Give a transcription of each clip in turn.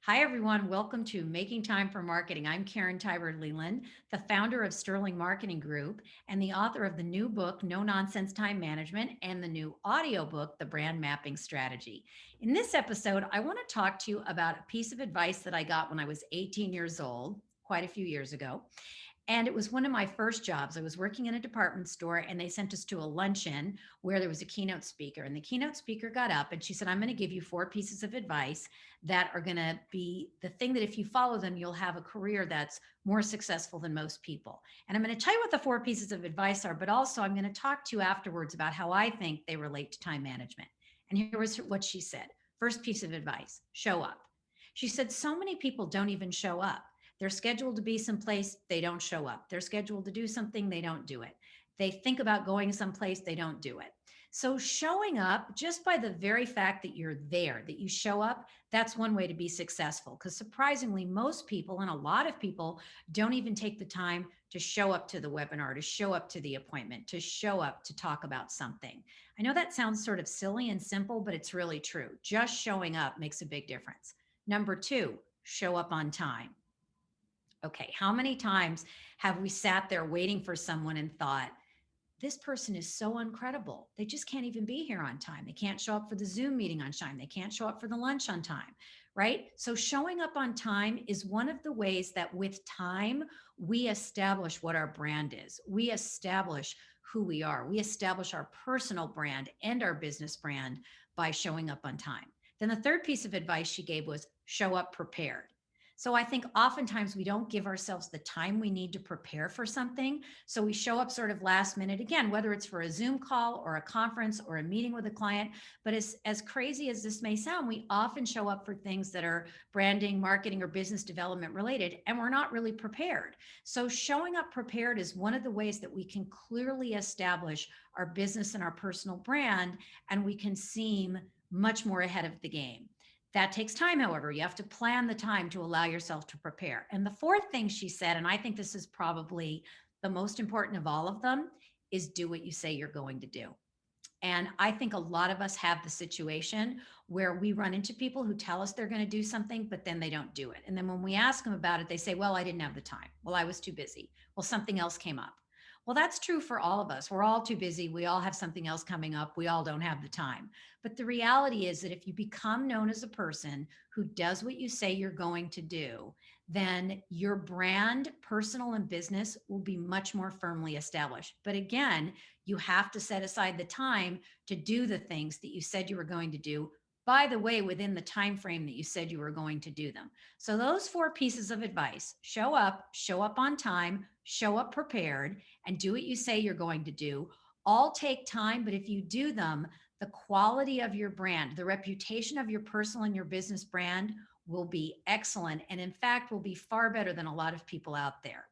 Hi, everyone. Welcome to Making Time for Marketing. I'm Karen Tyber Leland, the founder of Sterling Marketing Group and the author of the new book, No Nonsense Time Management, and the new audiobook, The Brand Mapping Strategy. In this episode, I want to talk to you about a piece of advice that I got when I was 18 years old, quite a few years ago. And it was one of my first jobs. I was working in a department store and they sent us to a luncheon where there was a keynote speaker. And the keynote speaker got up and she said, I'm going to give you four pieces of advice that are going to be the thing that if you follow them, you'll have a career that's more successful than most people. And I'm going to tell you what the four pieces of advice are, but also I'm going to talk to you afterwards about how I think they relate to time management. And here was what she said. First piece of advice, show up. She said, so many people don't even show up. They're scheduled to be someplace, they don't show up. They're scheduled to do something, they don't do it. They think about going someplace, they don't do it. So showing up, just by the very fact that you're there, that you show up, that's one way to be successful. Because surprisingly, most people and a lot of people don't even take the time to show up to the webinar, to show up to the appointment, to show up to talk about something. I know that sounds sort of silly and simple, but it's really true. Just showing up makes a big difference. Number two, show up on time. Okay, how many times have we sat there waiting for someone and thought, this person is so incredible. They just can't even be here on time. They can't show up for the Zoom meeting on time. They can't show up for the lunch on time, right? So showing up on time is one of the ways that with time, we establish what our brand is. We establish who we are. We establish our personal brand and our business brand by showing up on time. Then the third piece of advice she gave was show up prepared. So I think oftentimes we don't give ourselves the time we need to prepare for something. So we show up sort of last minute again, whether it's for a Zoom call or a conference or a meeting with a client. But as crazy as this may sound, we often show up for things that are branding, marketing, or business development related, and we're not really prepared. So showing up prepared is one of the ways that we can clearly establish our business and our personal brand, and we can seem much more ahead of the game. That takes time, however. You have to plan the time to allow yourself to prepare. And the fourth thing she said, and I think this is probably the most important of all of them, is do what you say you're going to do. And I think a lot of us have the situation where we run into people who tell us they're going to do something, but then they don't do it. And then when we ask them about it, they say, well, I didn't have the time. Well, I was too busy. Well, something else came up. Well, that's true for all of us. We're all too busy. We all have something else coming up. We all don't have the time. But the reality is that if you become known as a person who does what you say you're going to do, then your brand, personal and business, will be much more firmly established. But again, you have to set aside the time to do the things that you said you were going to do, by the way, within the time frame that you said you were going to do them. So those four pieces of advice: show up on time, show up prepared, and do what you say you're going to do, all take time. But if you do them, the quality of your brand, the reputation of your personal and your business brand will be excellent, and in fact will be far better than a lot of people out there.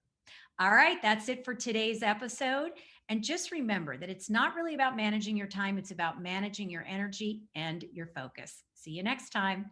All right, that's it for today's episode. And just remember that it's not really about managing your time, it's about managing your energy and your focus. See you next time.